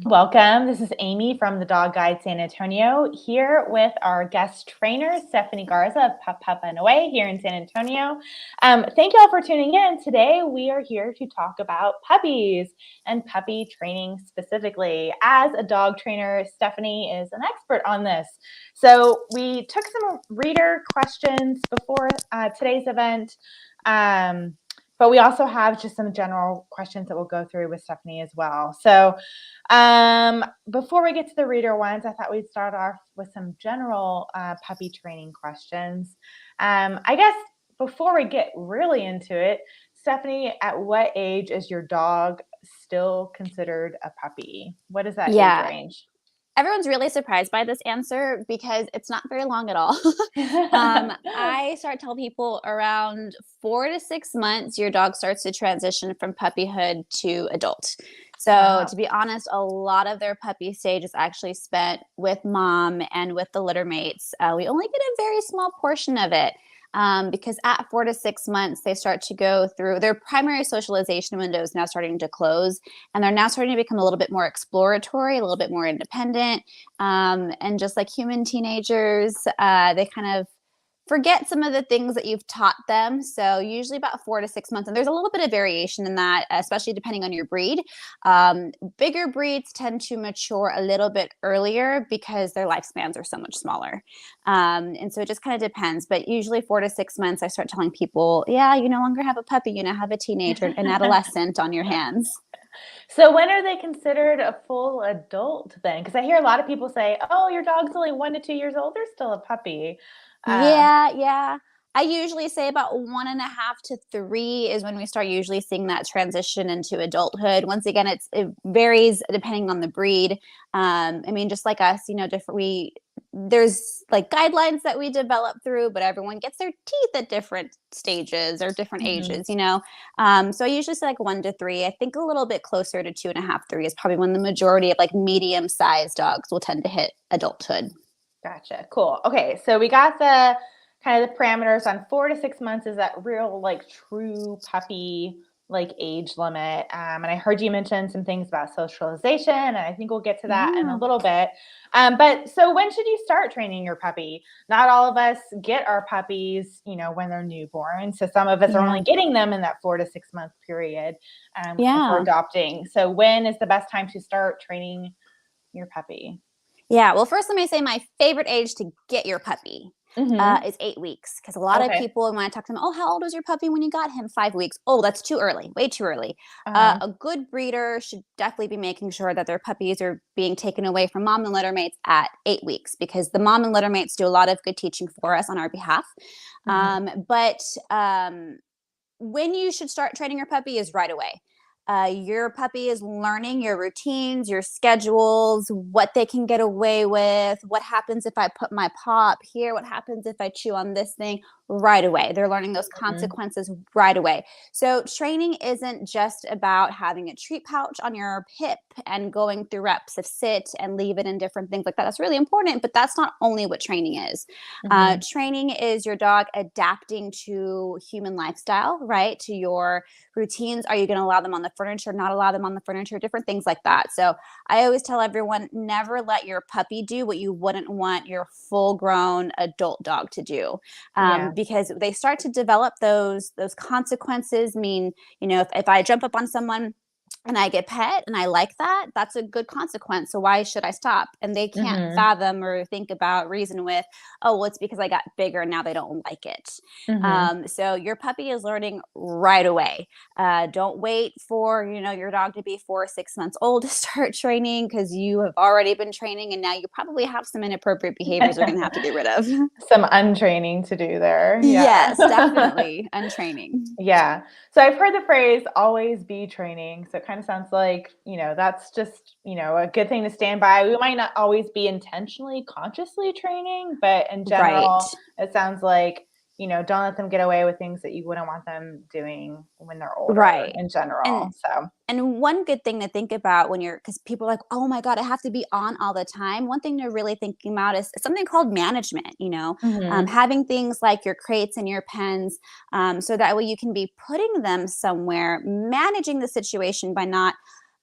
Welcome. This is Amy from the Dog Guide San Antonio here with our guest trainer, Stephanie Garza of Pup Pup and Away here in San Antonio. Thank you all for tuning in. Today, we are here to talk about puppies and puppy training specifically. As a dog trainer, Stephanie is an expert on this. So we took some reader questions before today's event. But we also have just some general questions that we'll go through with Stephanie as well. So before we get to the reader ones, I thought we'd start off with some general puppy training questions. I guess before we get really into it, Stephanie, at what age is your dog still considered a puppy? What is that age range? Everyone's really surprised by this answer because it's not very long at all. I start telling people around 4 to 6 months, your dog starts to transition from puppyhood to adult. So to be honest, a lot of their puppy stage is actually spent with mom and with the litter mates. We only get a very small portion of it. Because at 4 to 6 months, they start to go through their primary socialization window is now starting to close, and they're now starting to become a little bit more exploratory, a little bit more independent. And just like human teenagers, they kind of forget some of the things that you've taught them. So usually about 4 to 6 months, and there's a little bit of variation in that, especially depending on your breed. Bigger breeds tend to mature a little bit earlier because their lifespans are so much smaller. And so it just kind of depends. But usually 4 to 6 months, I start telling people, yeah, you no longer have a puppy, you now have a teenager, an adolescent on your hands. So when are they considered a full adult then? Because I hear a lot of people say, oh, your dog's only 1 to 2 years old, they're still a puppy. Yeah. I usually say about 1.5 to 3 is when we start usually seeing that transition into adulthood. Once again, it varies depending on the breed. I mean, just like us, there's like guidelines that we develop through, but everyone gets their teeth at different stages or different ages, So I usually say like 1 to 3. I think a little bit closer to 2.5, 3 is probably when the majority of like medium-sized dogs will tend to hit adulthood. Gotcha. Cool. Okay. So we got the kind of the parameters on 4 to 6 months is that real like true puppy like age limit. And I heard you mention some things about socialization, and I think we'll get to that in a little bit. But so when should you start training your puppy? Not all of us get our puppies, when they're newborn. So some of us are only getting them in that 4 to 6 month period for adopting. So when is the best time to start training your puppy? Yeah. Well, first, let me say my favorite age to get your puppy is 8 weeks. Because a lot of people, when I talk to them, oh, how old was your puppy when you got him? 5 weeks. Oh, that's too early. Way too early. A good breeder should definitely be making sure that their puppies are being taken away from mom and litter mates at 8 weeks, because the mom and litter mates do a lot of good teaching for us on our behalf. But when you should start training your puppy is right away. Your puppy is learning your routines, your schedules, what they can get away with, what happens if I put my paw up here, what happens if I chew on this thing, right away. They're learning those consequences right away. So training isn't just about having a treat pouch on your hip and going through reps of sit and leave it and different things like that. That's really important, but that's not only what training is. Training is your dog adapting to human lifestyle, right? To your routines. Are you going to allow them on the furniture, not allow them on the furniture, different things like that. So I always tell everyone, never let your puppy do what you wouldn't want your full grown adult dog to do. Because they start to develop those consequences. Mean, if I jump up on someone and I get pet and I like that, that's a good consequence. So why should I stop? And they can't fathom or think about reason with, oh, well, it's because I got bigger and now they don't like it. So your puppy is learning right away. Don't wait for, your dog to be 4 or 6 months old to start training, because you have already been training and now you probably have some inappropriate behaviors you're going to have to get rid of. Some untraining to do there. Yes, definitely. Untraining. Yeah. So I've heard the phrase always be training. So it kind of sounds like, that's just, a good thing to stand by. We might not always be intentionally, consciously training, but in general, it sounds like, don't let them get away with things that you wouldn't want them doing when they're older in general. And one good thing to think about because people are like, oh my God, I have to be on all the time. One thing to really thinking about is something called management, having things like your crates and your pens, so that way you can be putting them somewhere, managing the situation by not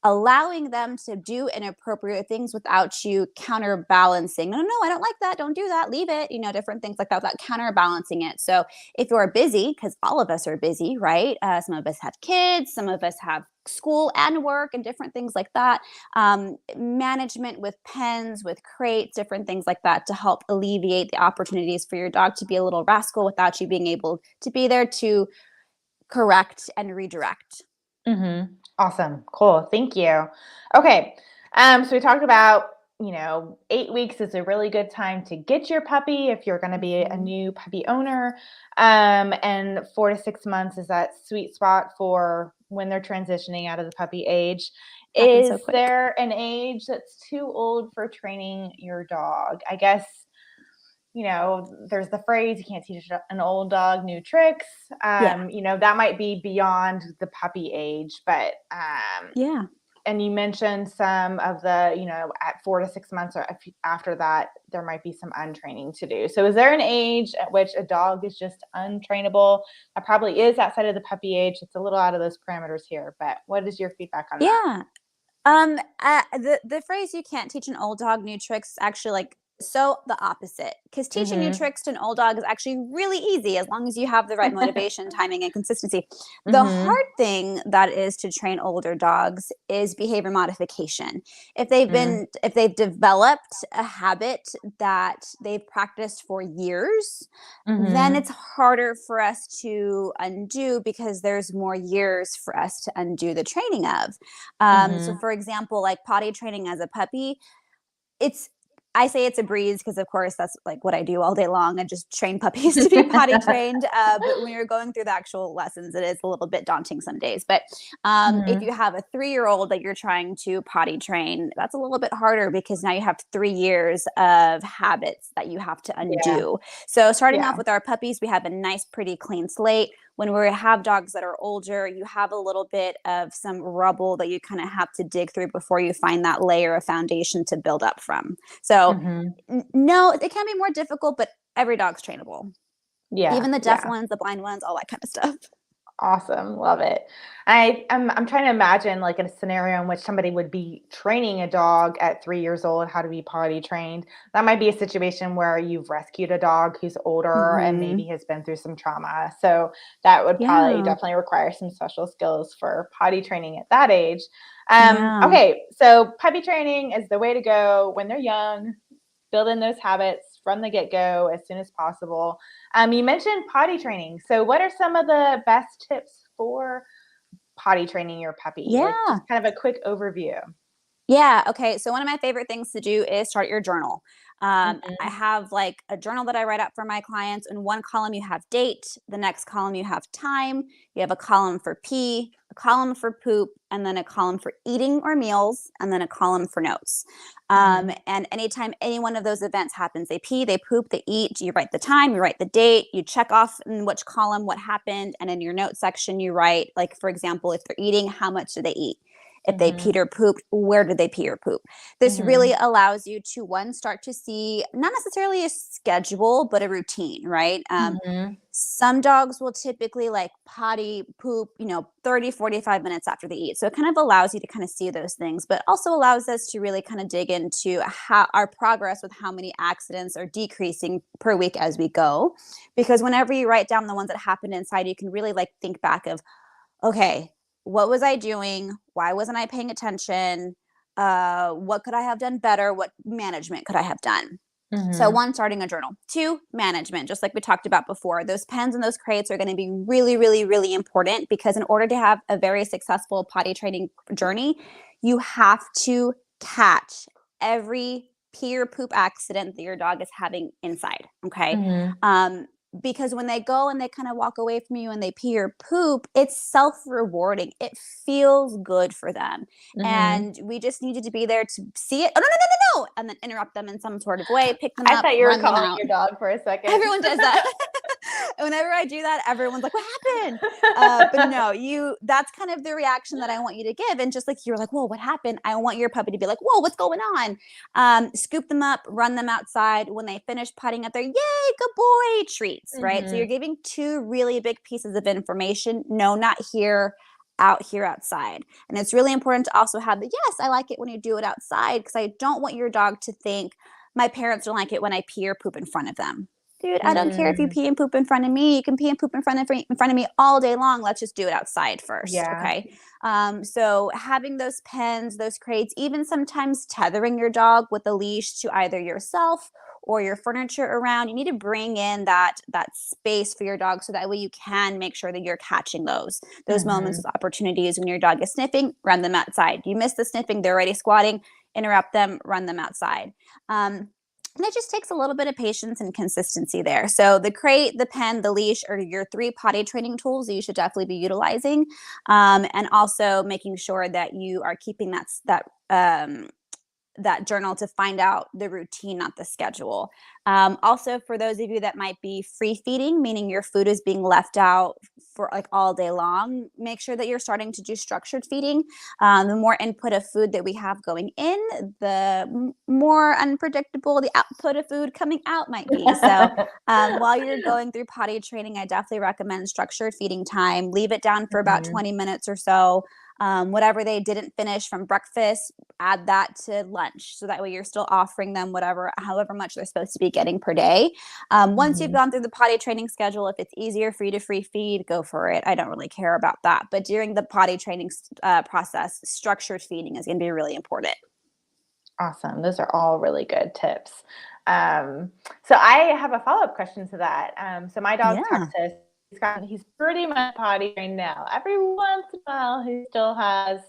allowing them to do inappropriate things without you counterbalancing. No, I don't like that. Don't do that. Leave it. Different things like that without counterbalancing it. So if you're busy, because all of us are busy, right? Some of us have kids, some of us have school and work and different things like that. Management with pens, with crates, different things like that to help alleviate the opportunities for your dog to be a little rascal without you being able to be there to correct and redirect. Mm-hmm. Awesome. Cool. Thank you. Okay. So we talked about, 8 weeks is a really good time to get your puppy if you're going to be a new puppy owner. And 4 to 6 months is that sweet spot for when they're transitioning out of the puppy age. Happens Is so quick. there an age that's too old for training your dog? I guess, there's the phrase, you can't teach an old dog new tricks. That might be beyond the puppy age, but Yeah. and you mentioned some of the, at 4 to 6 months or after that, there might be some untraining to do. So is there an age at which a dog is just untrainable? That probably is outside of the puppy age. It's a little out of those parameters here, but what is your feedback on that? The phrase "you can't teach an old dog new tricks" is actually like so the opposite, because teaching new Mm-hmm. tricks to an old dog is actually really easy as long as you have the right motivation, timing, and consistency. The Mm-hmm. hard thing that is to train older dogs is behavior modification. If they've developed a habit that they've practiced for years, then Mm-hmm. it's harder for us to undo because there's more years for us to undo the training of. So Mm-hmm. for example, like potty training as a puppy, it's I say it's a breeze because, of course, that's like what I do all day long. I just train puppies to be potty trained. But when you're going through the actual lessons, it is a little bit daunting some days. But if Mm-hmm. you have a 3-year-old that you're trying to potty train, that's a little bit harder because now you have 3 years of habits that you have to Yeah. undo. So starting off Yeah. with our puppies, we have a nice, pretty clean slate. When we have dogs that are older, you have a little bit of some rubble that you kind of have to dig through before you find that layer of foundation to build up from. So, Mm-hmm. no, it can be more difficult, but every dog's trainable. Yeah. Even the deaf Yeah. ones, the blind ones, all that kind of stuff. Awesome. Love it. I'm trying to imagine like a scenario in which somebody would be training a dog at 3 years old how to be potty trained. That might be a situation where you've rescued a dog who's older and maybe Hmm. has been through some trauma. So that would probably Yeah. definitely require some special skills for potty training at that age. Yeah. Okay, so puppy training is the way to go when they're young. Build in those habits from the get-go as soon as possible. You mentioned potty training. So what are some of the best tips for potty training your puppy? Like just Yeah. kind of a quick overview. Yeah. Okay. So one of my favorite things to do is start your journal. I Mhm. have like a journal that I write up for my clients. In one column, you have date. The next column, you have time. You have a column for pee, a column for poop, and then a column for eating or meals, and then a column for notes. Mhm. And anytime any one of those events happens, they pee, they poop, they eat, you write the time, you write the date, you check off in which column what happened. And in your note section, you write, like, for example, if they're eating, how much do they eat? If they peed Mhm. or pooped, where did they pee or poop? This really Mhm. allows you to, one, start to see not necessarily a schedule, but a routine, right? Mhm. Some dogs will typically like potty poop, 30, 45 minutes after they eat. So it kind of allows you to kind of see those things, but also allows us to really kind of dig into how our progress with how many accidents are decreasing per week as we go. Because whenever you write down the ones that happened inside, you can really like think back of, okay, what was I doing? Why wasn't I paying attention? What could I have done better? What management could I have done? So Mhm. one, starting a journal. Two, management, just like we talked about before. Those pens and those crates are going to be really, really, really important because in order to have a very successful potty training journey, you have to catch every pee or poop accident that your dog is having inside. Okay. Mhm. Um, because when they go and they kind of walk away from you and they pee or poop, it's self-rewarding. It feels good for them. Mhm. And we just needed to be there to see it. Oh, no, no, no, no, no. And then interrupt them in some sort of way, pick them I up, thought you were run them calling out. your dog for a second. Everyone does that. Whenever I do that, everyone's like, "What happened?" But no, that's kind of the reaction that I want you to give. And just like you're like, "Whoa, what happened?" I want your puppy to be like, "Whoa, what's going on?" Scoop them up, run them outside. When they finish putting up their "Yay, good boy" treats, right? So you're Mhm. giving two really big pieces of information. No, not here. out here outside. And it's really important to also have the, yes, I like it when you do it outside, because I don't want your dog to think my parents don't like it when I pee or poop in front of them. Dude, I don't care if you Mm, pee and poop in front of me. You can pee and poop in front of me all day long. Let's just do it outside first, yeah. okay? So having those pens, those crates, even sometimes tethering your dog with a leash to either yourself or your furniture around. You need to bring in that space for your dog, so that way you can make sure that you're catching those moments, Hmm. those opportunities when your dog is sniffing. Run them outside. You miss the sniffing, they're already squatting. Interrupt them, run them outside. And it just takes a little bit of patience and consistency there. So the crate, the pen, the leash are your 3 potty training tools that you should definitely be utilizing, and also making sure that you are keeping that journal to find out the routine, not the schedule. Also, for those of you that might be free feeding, meaning your food is being left out for like all day long, make sure that you're starting to do structured feeding. The more input of food that we have going in, the more unpredictable the output of food coming out might be. So while you're going through potty training, I definitely recommend structured feeding time. Leave it down for about Hmm. 20 minutes or so. Whatever they didn't finish from breakfast, add that to lunch. So that way you're still offering them however much they're supposed to be getting per day. Once you've Hmm. gone through the potty training schedule, if it's easier for you to free feed, go for it. I don't really care about that. But during the potty training process, structured feeding is going to be really important. Awesome. Those are all really good tips. Um, so I have a follow-up question to that. So my dog Yeah. Texas, he's pretty much potty trained now. Every once in a while, he still has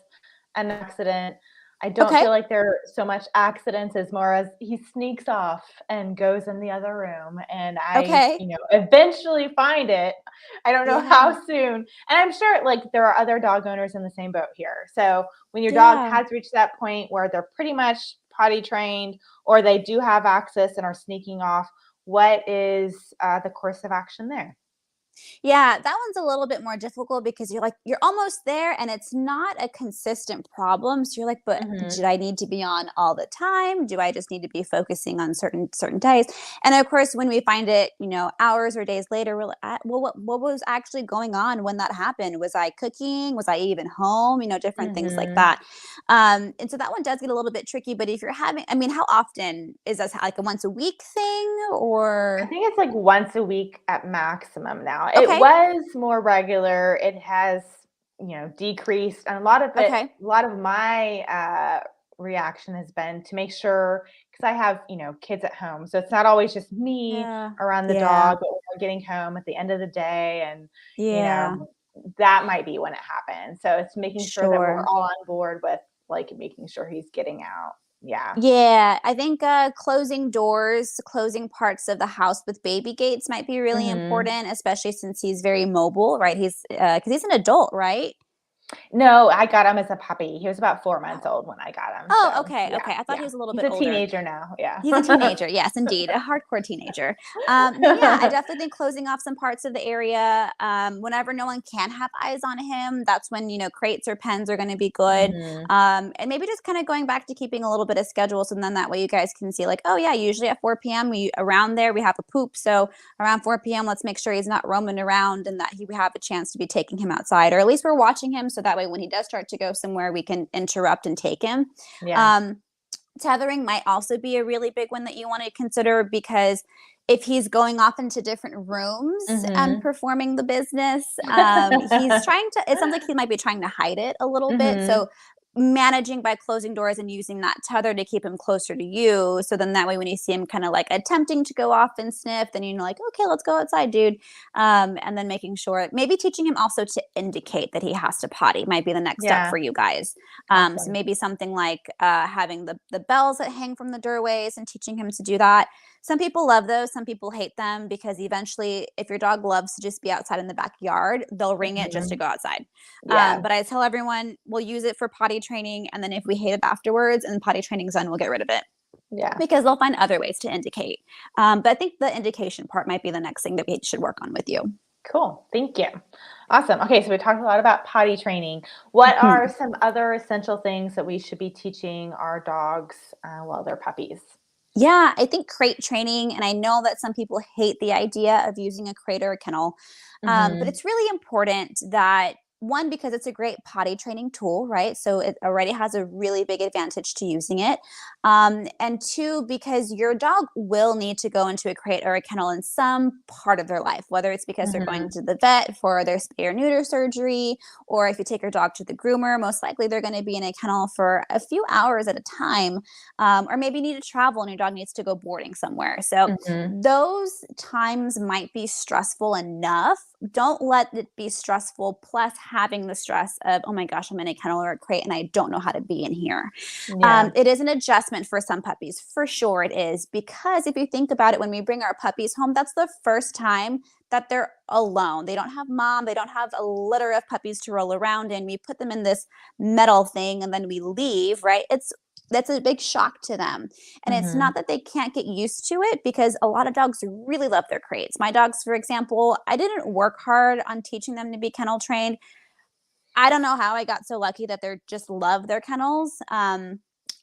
an accident. I don't Okay. feel like there are so much accidents as more as he sneaks off and goes in the other room, and I, Okay. eventually find it. I don't know Yeah. how soon, and I'm sure like there are other dog owners in the same boat here. So when your dog Yeah. has reached that point where they're pretty much potty trained or they do have access and are sneaking off, what is the course of action there? Yeah, that one's a little bit more difficult because you're almost there and it's not a consistent problem. So you're like, but Hmm. do I need to be on all the time? Do I just need to be focusing on certain days? And of course, when we find it, hours or days later, we're like, well, what was actually going on when that happened? Was I cooking? Was I even home? Different things like Hmm. that. And so that one does get a little bit tricky. But if you're having, I mean, how often is this, like a once a week thing I or? think it's like once a week at maximum now. It Okay. was more regular. It has, decreased. And Okay. a lot of my reaction has been to make sure, because I have, kids at home. So it's not always just me Yeah. around the Yeah. dog, but we're getting home at the end of the day. And, you Yeah. know, that might be when it happens. So it's making sure that we're Sure. all on board with like making sure he's getting out. Yeah. Yeah, I think closing doors, closing parts of the house with baby gates might be really Hmm. important, especially since he's very mobile, right? He's because he's an adult, right? No, I got him as a puppy. He was about 4 months old when I got him, Oh, so okay, yeah, okay. I thought he yeah. was a little He's bit a older. teenager now, yeah. He's a teenager. Yes, indeed. A hardcore teenager. But yeah, I definitely think closing off some parts of the area, whenever no one can have eyes on him, that's when, crates or pens are going to be good. Mhm. And maybe just kind of going back to keeping a little bit of schedule. So then that way you guys can see, like, oh, yeah, usually at 4 p.m., around there, we have a poop. So around 4 p.m., let's make sure he's not roaming around and that we have a chance to be taking him outside, or at least we're watching him. So that way when he does start to go somewhere, we can interrupt and take him. Yeah. Um, Tethering might also be a really big one that you want to consider, because if he's going off into different rooms and Mhm. performing the business, it sounds like he might be trying to hide it a little bit. Mhm. So managing by closing doors and using that tether to keep him closer to you. So then that way, when you see him kind of like attempting to go off and sniff, then like, okay, let's go outside, dude. And then making sure, maybe teaching him also to indicate that he has to potty might be the next step Yeah, for you guys. So awesome. maybe something like having the bells that hang from the doorways and teaching him to do that. Some people love those. Some people hate them, because eventually, if your dog loves to just be outside in the backyard, they'll ring it just to Mhm. go outside. Yeah, But I tell everyone we'll use it for potty training. And then if we hate it afterwards and potty training's done, we'll get rid of it, yeah. because they'll find other ways to indicate. But I think the indication part might be the next thing that we should work on with you. Cool, thank you. Awesome. Okay, so we talked a lot about potty training. What are some other essential things that we should be teaching our dogs while they're puppies? Yeah, I think crate training, and I know that some people hate the idea of using a crate or a kennel, but Mhm. it's really important that One, because it's a great potty training tool, right? So it already has a really big advantage to using it. And two, because your dog will need to go into a crate or a kennel in some part of their life, whether it's because they're going to the vet for their spay or neuter surgery, or if you take your dog to the groomer, most likely they're going to be in a kennel for a few hours at a time, or maybe need to travel and your dog needs to go boarding somewhere. So those times might be stressful enough. Don't let it be stressful plus having the stress of, oh my gosh, I'm in a kennel or a crate and I don't know how to be in here. It is an adjustment for some puppies, for sure it is, because if you think about it, when we bring our puppies home, that's the first time that they're alone. They don't have mom, they don't have a litter of puppies to roll around in. We put them in this metal thing and then we leave, right? That's a big shock to them. And it's not that they can't get used to it, because a lot of dogs really love their crates. My dogs, for example, I didn't work hard on teaching them to be kennel trained. I don't know how I got so lucky that they just love their kennels.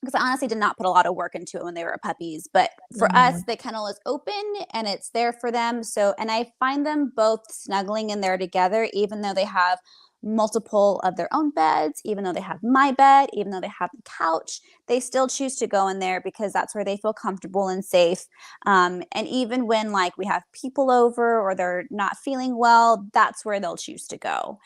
Because I honestly did not put a lot of work into it when they were puppies. But for us, the kennel is open and it's there for them. So, and I find them both snuggling in there together, even though they have multiple of their own beds, even though they have my bed, even though they have the couch, they still choose to go in there because that's where they feel comfortable and safe. And even when like we have people over or they're not feeling well, that's where they'll choose to go.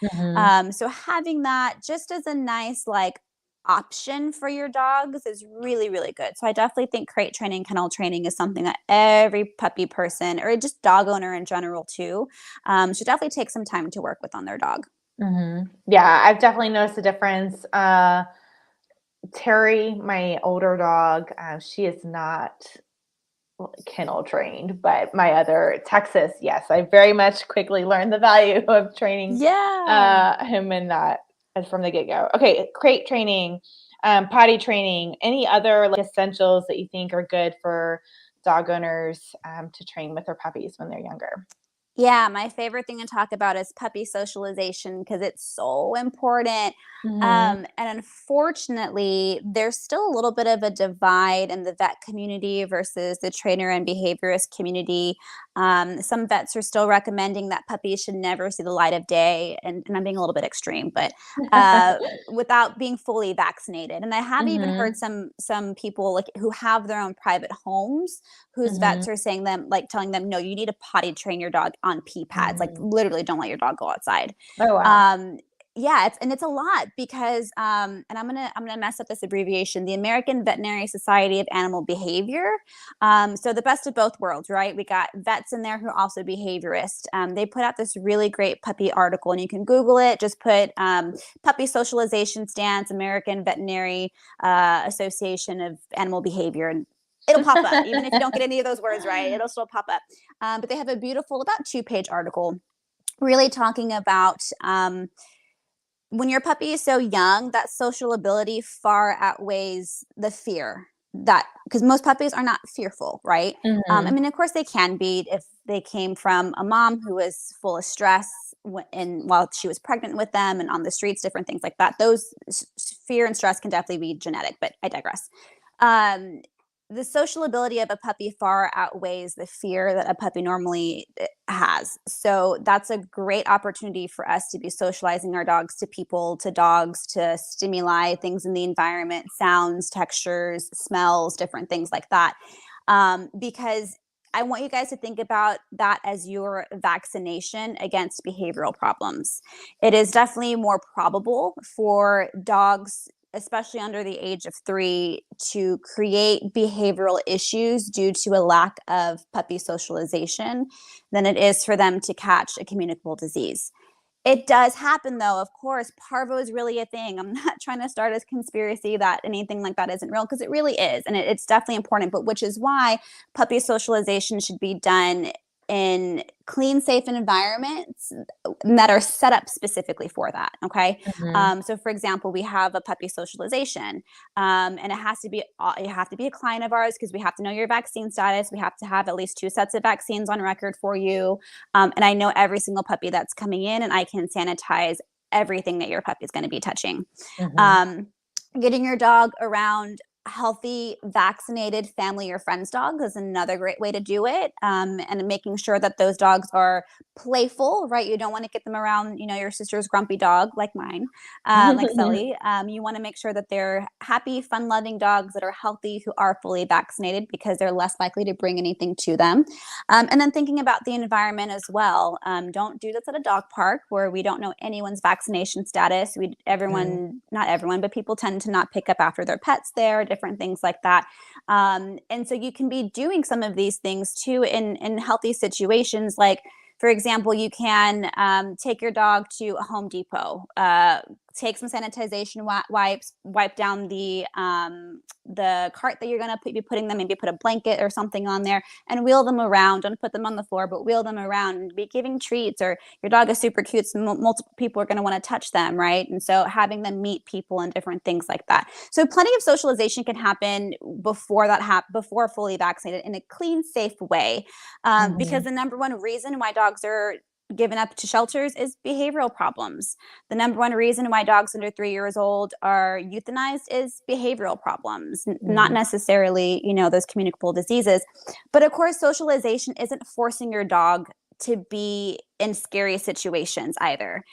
So having that just as a nice like option for your dogs is really, really good. So I definitely think crate training, kennel training is something that every puppy person or just dog owner in general too should definitely take some time to work with on their dog. Yeah, I've definitely noticed a difference. Terry, my older dog, she is not kennel trained, but my other Texas, yes, I very much quickly learned the value of training him in that as from the get-go. Okay, crate training, potty training, any other like essentials that you think are good for dog owners to train with their puppies when they're younger? Yeah, my favorite thing to talk about is puppy socialization because it's so important. And unfortunately, there's still a little bit of a divide in the vet community versus the trainer and behaviorist community. Some vets are still recommending that puppies should never see the light of day. And I'm being a little bit extreme, but without being fully vaccinated. And I have even heard some people like who have their own private homes whose vets are saying them, like telling them, no, you need to potty train your dog on pee pads. Like literally don't let your dog go outside. Oh, wow. Yeah, it's a lot because and I'm gonna mess up this abbreviation, the American Veterinary Society of Animal Behavior. So the best of both worlds, right? We got vets in there who are also behaviorists. They put out this really great puppy article, and you can Google it. Just put puppy socialization stance, American Veterinary Association of Animal Behavior, and it'll pop up. Even if you don't get any of those words right, it'll still pop up. But they have a beautiful, about 2-page article really talking about when your puppy is so young, that social ability far outweighs the fear that, because most puppies are not fearful, right? I mean, of course they can be if they came from a mom who was full of stress while she was pregnant with them and on the streets, different things like that. Those fear and stress can definitely be genetic, but I digress. The social ability of a puppy far outweighs the fear that a puppy normally has. So that's a great opportunity for us to be socializing our dogs to people, to dogs, to stimuli, things in the environment, sounds, textures, smells, different things like that. Because I want you guys to think about that as your vaccination against behavioral problems. It is definitely more probable for dogs, especially under the age of 3, to create behavioral issues due to a lack of puppy socialization than it is for them to catch a communicable disease. It does happen, though. Of course, parvo is really a thing. I'm not trying to start a conspiracy that anything like that isn't real, because it really is. And it's definitely important, but which is why puppy socialization should be done in clean, safe environments that are set up specifically for that. Okay. So for example, we have a puppy socialization, and you have to be a client of ours because we have to know your vaccine status. We have to have at least 2 sets of vaccines on record for you. And I know every single puppy that's coming in, and I can sanitize everything that your puppy is going to be touching. Getting your dog around healthy, vaccinated family or friends dogs is another great way to do it. And making sure that those dogs are playful, right? You don't want to get them around, your sister's grumpy dog like mine, like Sully. You want to make sure that they're happy, fun-loving dogs that are healthy, who are fully vaccinated, because they're less likely to bring anything to them. And then thinking about the environment as well. Don't do this at a dog park where we don't know anyone's vaccination status. Not everyone, but people tend to not pick up after their pets there, different things like that. And so you can be doing some of these things too in healthy situations. Like, for example, you can take your dog to a Home Depot, take some sanitization wipes, wipe down the cart that you're going to be putting them, maybe put a blanket or something on there, and wheel them around. Don't put them on the floor, but wheel them around, and be giving treats. Or your dog is super cute, so multiple people are going to want to touch them, right? And so having them meet people and different things like that. So plenty of socialization can happen before before fully vaccinated, in a clean, safe way, because the number one reason why dogs are given up to shelters is behavioral problems. The number one reason why dogs under 3 years old are euthanized is behavioral problems, not necessarily, those communicable diseases. But of course, socialization isn't forcing your dog to be in scary situations either.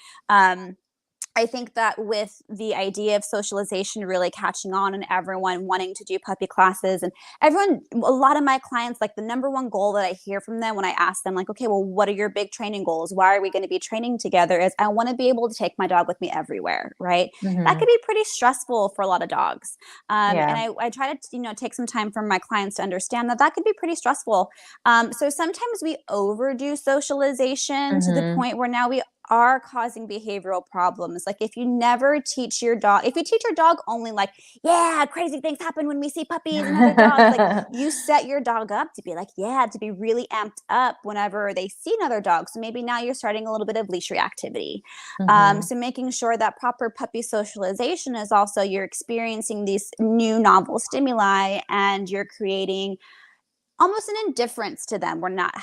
I think that with the idea of socialization really catching on and everyone wanting to do puppy classes, and a lot of my clients, like, the number one goal that I hear from them when I ask them, like, okay, well, what are your big training goals? Why are we going to be training together? Is, I want to be able to take my dog with me everywhere, right? That could be pretty stressful for a lot of dogs. And I try to, take some time for my clients to understand that could be pretty stressful. So sometimes we overdo socialization to the point where now we are causing behavioral problems. Like, if you teach your dog only, like, yeah, crazy things happen when we see puppies and other dogs, like, you set your dog up to be like, to be really amped up whenever they see another dog. So maybe now you're starting a little bit of leash reactivity. So making sure that proper puppy socialization is also, you're experiencing these new novel stimuli, and you're creating almost an indifference to them. We're not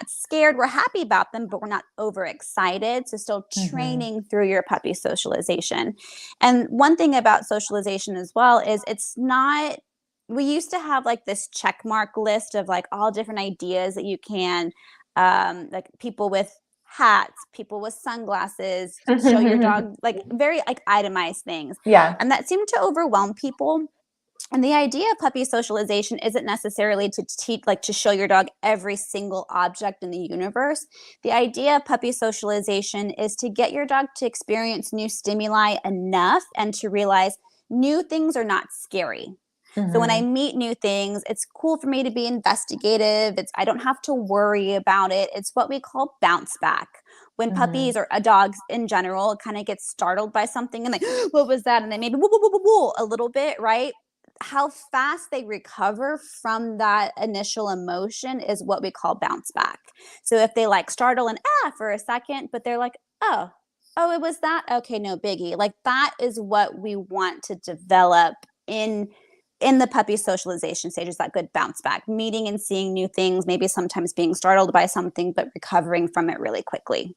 scared. We're happy about them, but we're not overexcited. So still training through your puppy socialization. And one thing about socialization as well is, it's not, we used to have like this check mark list of like all different ideas that you can, like people with hats, people with sunglasses, show your dog, like very like itemized things. Yeah. And that seemed to overwhelm people. And the idea of puppy socialization isn't necessarily to teach, like, to show your dog every single object in the universe. The idea of puppy socialization is to get your dog to experience new stimuli enough, and to realize new things are not scary. So when I meet new things, it's cool for me to be investigative. I don't have to worry about it. It's what we call bounce back. When puppies or dogs in general kind of get startled by something, and like, what was that? And they maybe woo, woo, woo, woo, woo, a little bit, right? How fast they recover from that initial emotion is what we call bounce back. So if they like startle and for a second, but they're like, oh, it was that? Okay, no biggie. Like, that is what we want to develop in the puppy socialization stages, that good bounce back, meeting and seeing new things, maybe sometimes being startled by something, but recovering from it really quickly.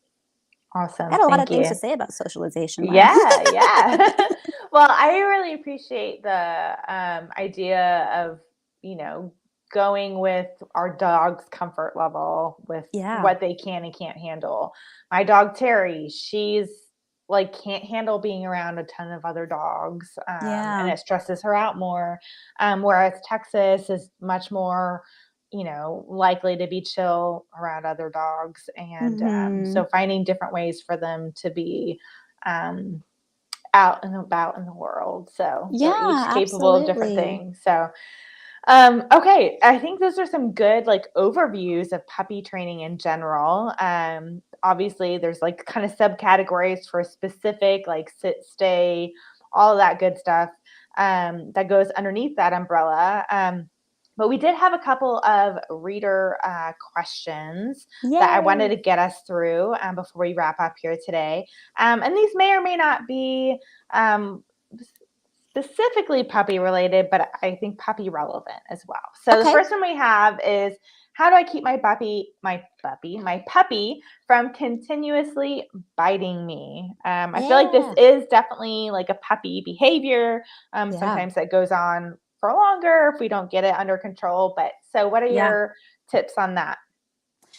Awesome. I had a lot of things you. to say about socialization. Yeah. Well, I really appreciate the idea of, going with our dog's comfort level with what they can and can't handle. My dog, Terry, she's like, can't handle being around a ton of other dogs. And it stresses her out more. Whereas Texas is much more, likely to be chill around other dogs. And so finding different ways for them to be out and about in the world. So they're each capable of different things. So, okay. I think those are some good like overviews of puppy training in general. Obviously there's like kind of subcategories for specific, like sit, stay, all of that good stuff, that goes underneath that umbrella. But we did have a couple of reader questions that I wanted to get us through before we wrap up here today. And these may or may not be specifically puppy related, but I think puppy relevant as well. So the first one we have is, how do I keep my puppy from continuously biting me? I feel like this is definitely like a puppy behavior. Sometimes that goes on for longer if we don't get it under control. But so what are your tips on that?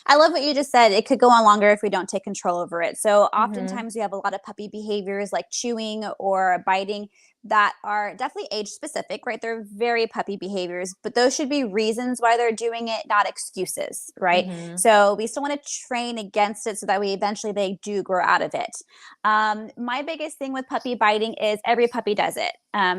I love what you just said. It could go on longer if we don't take control over it. So oftentimes we have a lot of puppy behaviors like chewing or biting that are definitely age specific, right? They're very puppy behaviors, but those should be reasons why they're doing it, not excuses, right? So we still want to train against it so that they do grow out of it. My biggest thing with puppy biting is every puppy does it.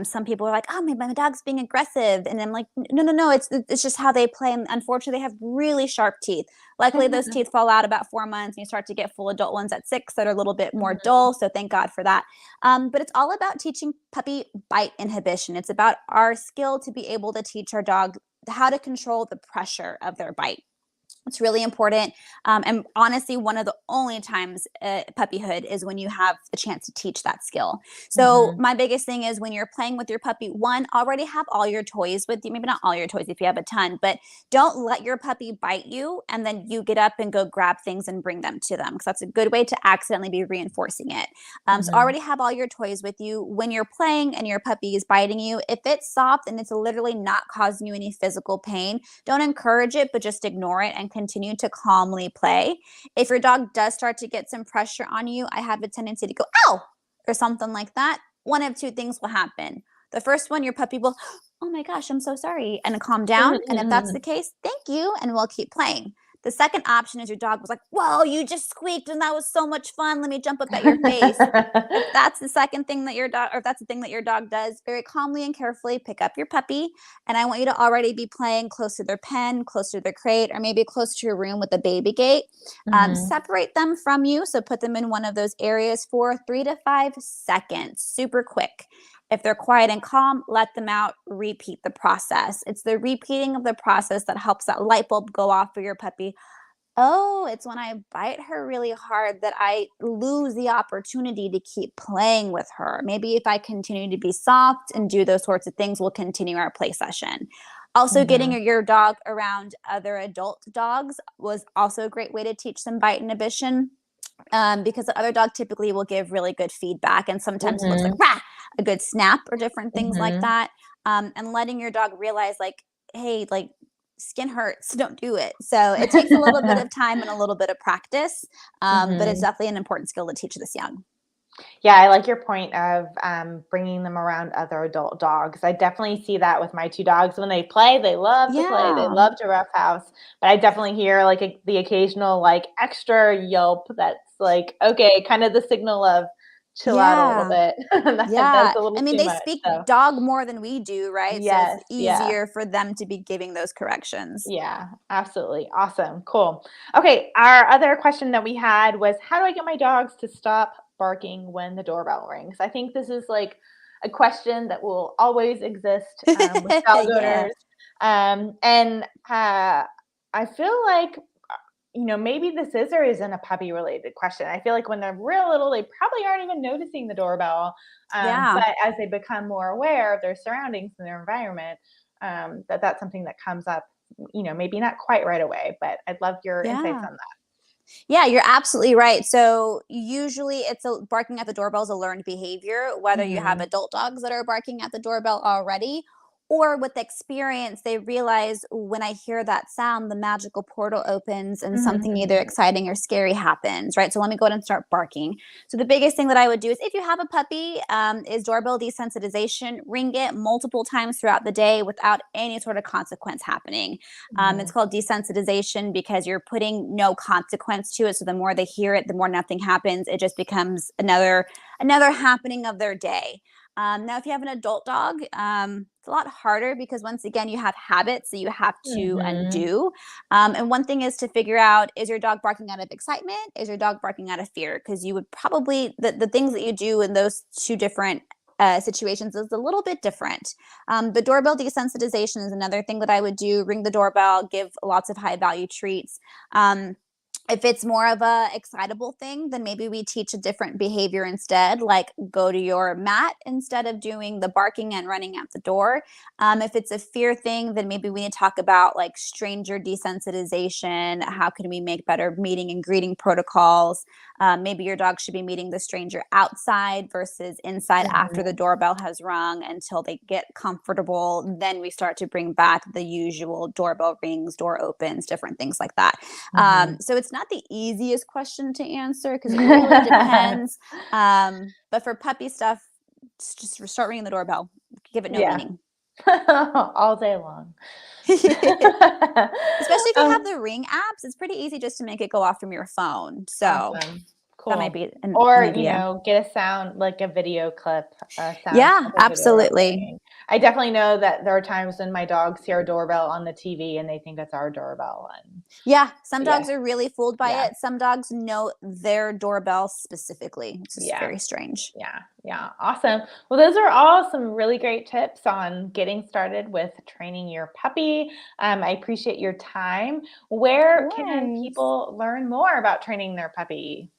Some people are like, oh, my dog's being aggressive. And I'm like, no, it's just how they play. And unfortunately, they have really sharp teeth. Luckily, those teeth fall out about 4 months, and you start to get full adult ones at 6 that are a little bit more dull. So thank God for that. But it's all about teaching puppy bite inhibition. It's about our skill to be able to teach our dog how to control the pressure of their bite. It's really important. And honestly, one of the only times puppyhood is when you have the chance to teach that skill. So my biggest thing is when you're playing with your puppy, one, already have all your toys with you. Maybe not all your toys if you have a ton, but don't let your puppy bite you and then you get up and go grab things and bring them to them, because that's a good way to accidentally be reinforcing it. So already have all your toys with you. When you're playing and your puppy is biting you, if it's soft and it's literally not causing you any physical pain, don't encourage it, but just ignore it and continue to calmly play. If your dog does start to get some pressure on you, I have a tendency to go, ow, or something like that. One of two things will happen. The first one, your puppy will, oh my gosh, I'm so sorry, and calm down. And if that's the case, thank you, and we'll keep playing. The second option is your dog was like, whoa, you just squeaked and that was so much fun. Let me jump up at your face. If that's the second thing that your dog, or if that's the thing that your dog does, very calmly and carefully pick up your puppy. And I want you to already be playing close to their pen, close to their crate, or maybe close to your room with a baby gate. Separate them from you. So put them in one of those areas for 3 to 5 seconds, super quick. If they're quiet and calm, let them out, repeat the process. It's the repeating of the process that helps that light bulb go off for your puppy. Oh, it's when I bite her really hard that I lose the opportunity to keep playing with her. Maybe if I continue to be soft and do those sorts of things, we'll continue our play session. Also, getting your dog around other adult dogs was also a great way to teach them bite inhibition. Because the other dog typically will give really good feedback, and sometimes it looks like rah, a good snap or different things like that. And letting your dog realize like, hey, like skin hurts, don't do it. So it takes a little bit of time and a little bit of practice, but it's definitely an important skill to teach this young. Yeah, I like your point of bringing them around other adult dogs. I definitely see that with my 2 dogs. When they play, they love to play. They love to roughhouse. But I definitely hear like the occasional like extra yelp that's like, okay, kind of the signal of chill out a little bit. That's a little I mean, too they much. speak So. dog more than we do, right? So Yes, it's easier for them to be giving those corrections. Yeah, absolutely. Awesome. Cool. Okay. Our other question that we had was, how do I get my dogs to stop barking when the doorbell rings? I think this is like a question that will always exist with dog owners. And I feel like, maybe this is or isn't a puppy related question. I feel like when they're real little, they probably aren't even noticing the doorbell. But as they become more aware of their surroundings and their environment, that's something that comes up, maybe not quite right away, but I'd love your insights on that. Yeah, you're absolutely right. So usually barking at the doorbell is a learned behavior, whether you have adult dogs that are barking at the doorbell already, or with experience, they realize when I hear that sound, the magical portal opens and something either exciting or scary happens, right? So let me go ahead and start barking. So the biggest thing that I would do is, if you have a puppy, is doorbell desensitization. Ring it multiple times throughout the day without any sort of consequence happening. It's called desensitization because you're putting no consequence to it. So the more they hear it, the more nothing happens. It just becomes another happening of their day. Now, if you have an adult dog, it's a lot harder because once again, you have habits that you have to undo. And one thing is to figure out, is your dog barking out of excitement? Is your dog barking out of fear? Because you would probably, the things that you do in those 2 different situations is a little bit different. The doorbell desensitization is another thing that I would do. Ring the doorbell, give lots of high value treats. If it's more of a excitable thing, then maybe we teach a different behavior instead, like go to your mat instead of doing the barking and running out the door. If it's a fear thing, then maybe we need to talk about like stranger desensitization. How can we make better meeting and greeting protocols? Maybe your dog should be meeting the stranger outside versus inside after the doorbell has rung until they get comfortable. Then we start to bring back the usual doorbell rings, door opens, different things like that. So it's not the easiest question to answer because it really depends. But for puppy stuff, just start ringing the doorbell. Give it no meaning. All day long. Especially if you have the Ring apps, it's pretty easy just to make it go off from your phone. So awesome. Cool. That might be an idea. Get a sound, like a video clip. Yeah, absolutely. I definitely know that there are times when my dogs hear a doorbell on the TV and they think it's our doorbell. And yeah, some dogs are really fooled by it. Some dogs know their doorbell specifically. It's just very strange. Yeah. Awesome. Well, those are all some really great tips on getting started with training your puppy. I appreciate your time. Where can people learn more about training their puppy?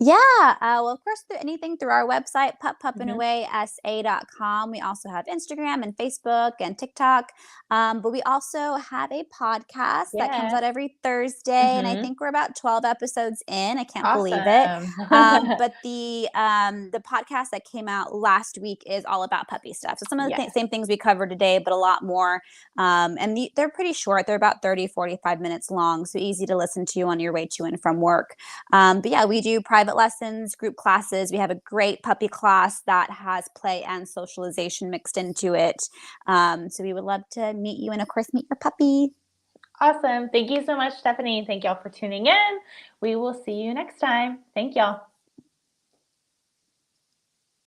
Yeah. Well, of course, anything through our website, puppupandaways.com. We also have Instagram and Facebook and TikTok. But we also have a podcast that comes out every Thursday. And I think we're about 12 episodes in. I can't believe it. But the podcast that came out last week is all about puppy stuff. So some of the same things we covered today, but a lot more. And they're pretty short. They're about 30, 45 minutes long. So easy to listen to on your way to and from work. But yeah, we do private lessons, group classes. We have a great puppy class that has play and socialization mixed into it. So we would love to meet you and, of course, meet your puppy. Awesome. Thank you so much, Stephanie. Thank y'all for tuning in. We will see you next time. Thank y'all.